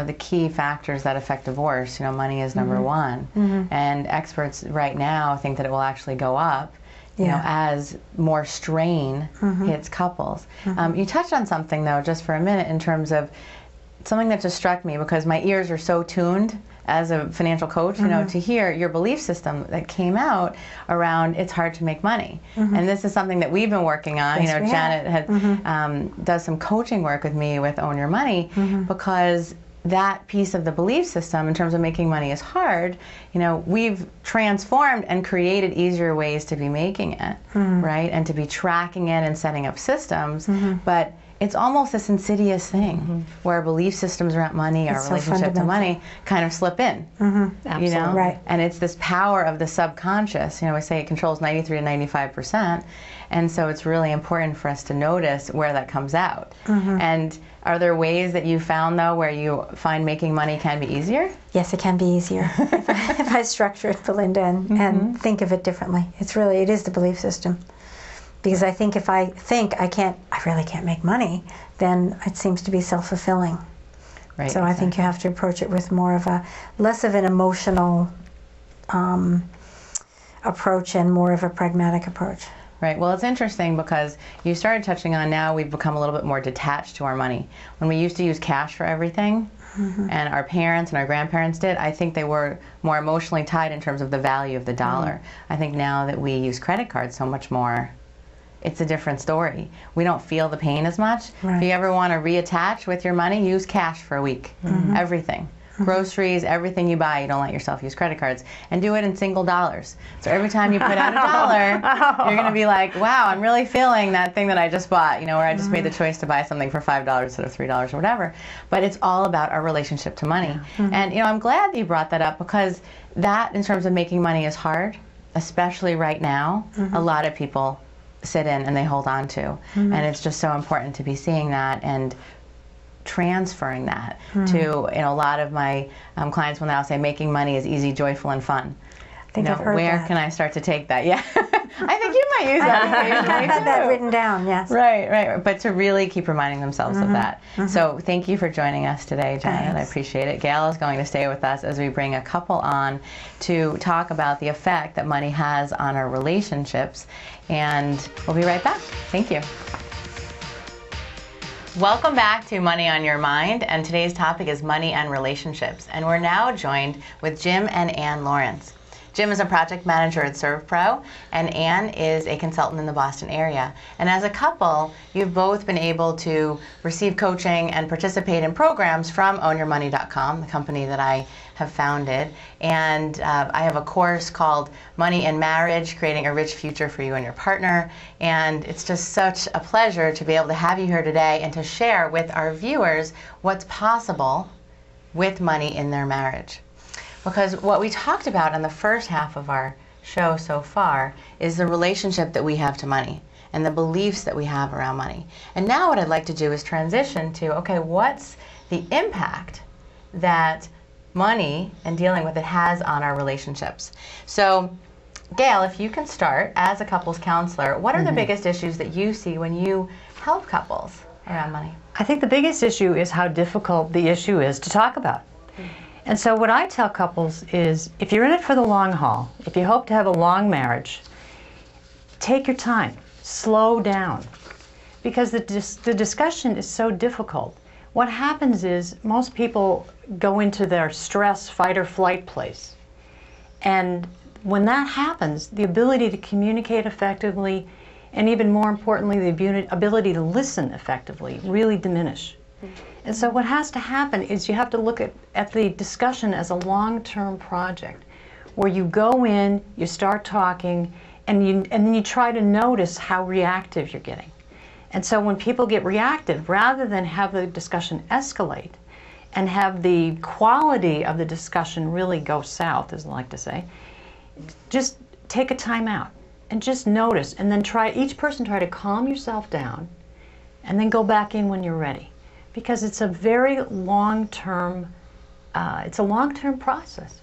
the key factors that affect divorce, money is number one. And experts right now think that it will actually go up, as more strain hits couples. You touched on something, though, just for a minute, in terms of something that just struck me, because my ears are so tuned as a financial coach, to hear your belief system that came out around it's hard to make money. And this is something that we've been working on. Yes, Janet had does some coaching work with me with Own Your Money, because that piece of the belief system in terms of making money is hard, we've transformed and created easier ways to be making it, right? And to be tracking it and setting up systems. But it's almost this insidious thing where our belief systems around money, our relationship to money, kind of slip in. Absolutely. Right. And it's this power of the subconscious. We say it controls 93 to 95%. And so it's really important for us to notice where that comes out. And are there ways that you found, though, where you find making money can be easier? Yes, it can be easier if I structure it, Belinda, and think of it differently. It is the belief system. Because I think if I think I really can't make money, then it seems to be self-fulfilling. Right. So I think you have to approach it with less of an emotional approach and more of a pragmatic approach. Right. Well, it's interesting because you started touching on now we've become a little bit more detached to our money. When we used to use cash for everything, and our parents and our grandparents did, I think they were more emotionally tied in terms of the value of the dollar. I think now that we use credit cards so much more, it's a different story. We don't feel the pain as much. Right. If you ever want to reattach with your money, use cash for a week. Everything. Groceries, everything you buy, you don't let yourself use credit cards. And do it in single dollars. So every time you put out $1, you're going to be like, wow, I'm really feeling that thing that I just bought, where I just made the choice to buy something for $5 instead of $3 or whatever. But it's all about our relationship to money. And, I'm glad that you brought that up, because that, in terms of making money, is hard, especially right now. A lot of people sit in and they hold on to. And it's just so important to be seeing that and transferring that to, a lot of my clients will now say making money is easy, joyful, and fun. I think I've heard where that. can I start to take that? Yeah. I think you might use that. I've had that written down, yes. Right. But to really keep reminding themselves of that. So thank you for joining us today, Janet. Thanks. I appreciate it. Gail is going to stay with us as we bring a couple on to talk about the effect that money has on our relationships. And we'll be right back. Thank you. Welcome back to Money on Your Mind, and today's topic is money and relationships. And we're now joined with Jim and Ann Lawrence. Jim is a project manager at ServPro, and Ann is a consultant in the Boston area. And as a couple, you've both been able to receive coaching and participate in programs from OwnYourMoney.com, the company that I have founded. And I have a course called Money in Marriage, Creating a Rich Future for You and Your Partner. And it's just such a pleasure to be able to have you here today and to share with our viewers what's possible with money in their marriage. Because what we talked about in the first half of our show so far is the relationship that we have to money and the beliefs that we have around money. And now what I'd like to do is transition to, okay, what's the impact that money and dealing with it has on our relationships? So, Gail, if you can start as a couples counselor, what are the biggest issues that you see when you help couples around money? I think the biggest issue is how difficult the issue is to talk about. And so what I tell couples is, if you're in it for the long haul, if you hope to have a long marriage, take your time, slow down, because the discussion is so difficult. What happens is most people go into their stress, fight or flight place. And when that happens, the ability to communicate effectively, and even more importantly, the ability to listen effectively, really diminish. And so what has to happen is you have to look at the discussion as a long-term project where you go in, you start talking, and then you try to notice how reactive you're getting. And so when people get reactive, rather than have the discussion escalate and have the quality of the discussion really go south, as I like to say, just take a time out and just notice, and then each person try to calm yourself down and then go back in when you're ready. Because it's a very long-term, process.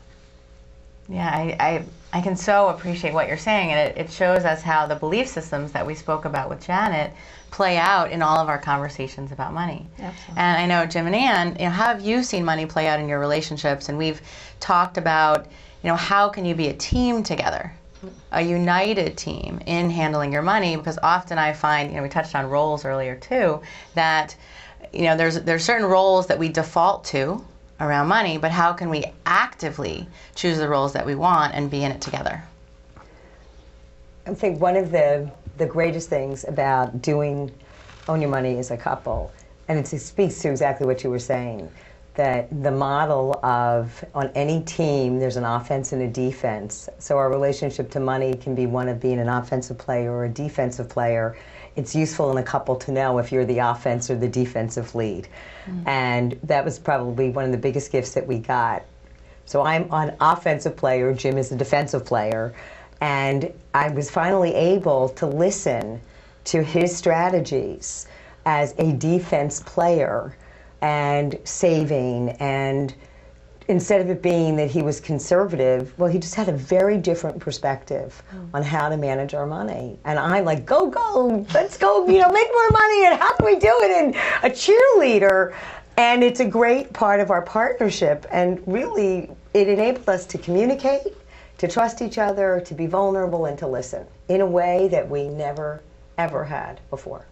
Yeah, I can so appreciate what you're saying, and it shows us how the belief systems that we spoke about with Janet play out in all of our conversations about money. Absolutely. And I know, Jim and Ann, how have you seen money play out in your relationships? And we've talked about, how can you be a team together, a united team in handling your money? Because often I find, we touched on roles earlier too, that there's certain roles that we default to around money, but how can we actively choose the roles that we want and be in it together? I think one of the greatest things about Own Your Money as a couple, and it speaks to exactly what you were saying, that the model of, on any team, there's an offense and a defense. So our relationship to money can be one of being an offensive player or a defensive player. It's useful in a couple to know if you're the offense or the defensive lead. And that was probably one of the biggest gifts that we got. So I'm an offensive player, Jim is a defensive player, and I was finally able to listen to his strategies as a defense player and saving, and instead of it being that he was conservative, well, he just had a very different perspective on how to manage our money. And I'm like, go, let's go, make more money, and how can we do it? And a cheerleader. And it's a great part of our partnership. And really, it enabled us to communicate, to trust each other, to be vulnerable, and to listen in a way that we never, ever had before.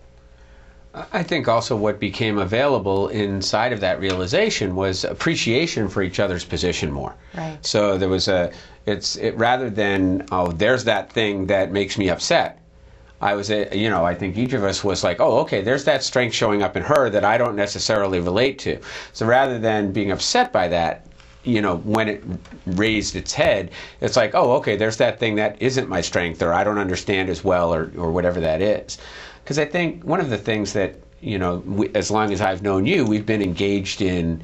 I think also what became available inside of that realization was appreciation for each other's position more. Right. So there was rather than, oh, there's that thing that makes me upset, I think each of us was like, oh, okay, there's that strength showing up in her that I don't necessarily relate to. So rather than being upset by that, when it raised its head, it's like, oh, okay, there's that thing that isn't my strength, or I don't understand as well, or whatever that is. Because I think one of the things that, as long as I've known you, we've been engaged in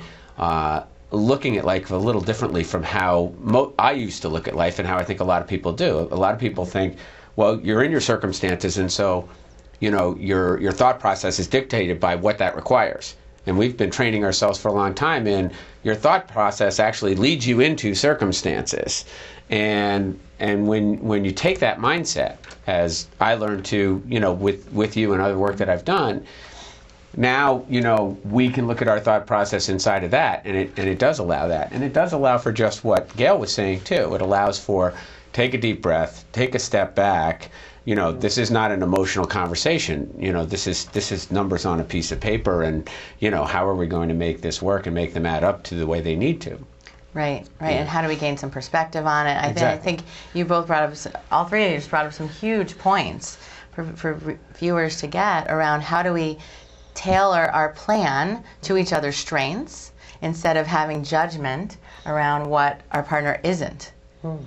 looking at life a little differently from how I used to look at life and how I think a lot of people do. A lot of people think, well, you're in your circumstances, and so, your thought process is dictated by what that requires. And we've been training ourselves for a long time, and your thought process actually leads you into circumstances. And when you take that mindset, as I learned to, with you and other work that I've done, now, we can look at our thought process inside of that, and it does allow that. And it does allow for just what Gail was saying, too. It allows for take a deep breath, take a step back. This is not an emotional conversation. This is numbers on a piece of paper, and, how are we going to make this work and make them add up to the way they need to? Right. Yeah. And how do we gain some perspective on it? I think you both brought up, all three of you just brought up some huge points for viewers to get around how do we tailor our plan to each other's strengths instead of having judgment around what our partner isn't.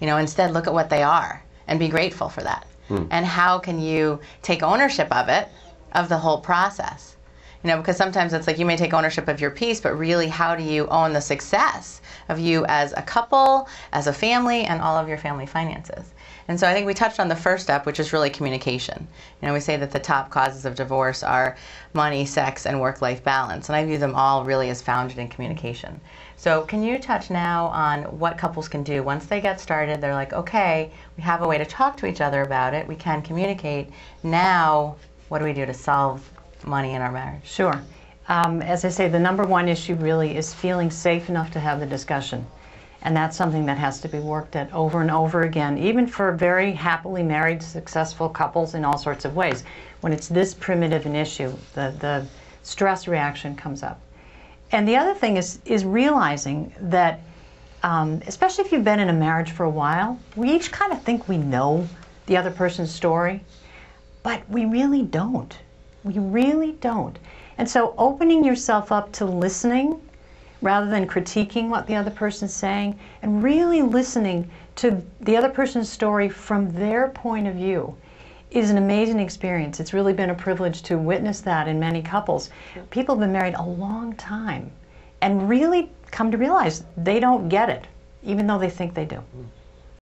Instead look at what they are and be grateful for that. And how can you take ownership of it, of the whole process? Because sometimes it's like you may take ownership of your piece, but really how do you own the success of you as a couple, as a family, and all of your family finances? And so I think we touched on the first step, which is really communication. We say that the top causes of divorce are money, sex, and work-life balance. And I view them all really as founded in communication. So can you touch now on what couples can do once they get started? They're like, okay, we have a way to talk to each other about it. We can communicate. Now, what do we do to solve money in our marriage? Sure. As I say, the number one issue really is feeling safe enough to have the discussion. And that's something that has to be worked at over and over again, even for very happily married, successful couples in all sorts of ways. When it's this primitive an issue, the stress reaction comes up. And the other thing is realizing that, especially if you've been in a marriage for a while, we each kind of think we know the other person's story, but we really don't. We really don't. And so opening yourself up to listening rather than critiquing what the other person's saying, and really listening to the other person's story from their point of view is an amazing experience. It's really been a privilege to witness that in many couples. People have been married a long time and really come to realize they don't get it, even though they think they do.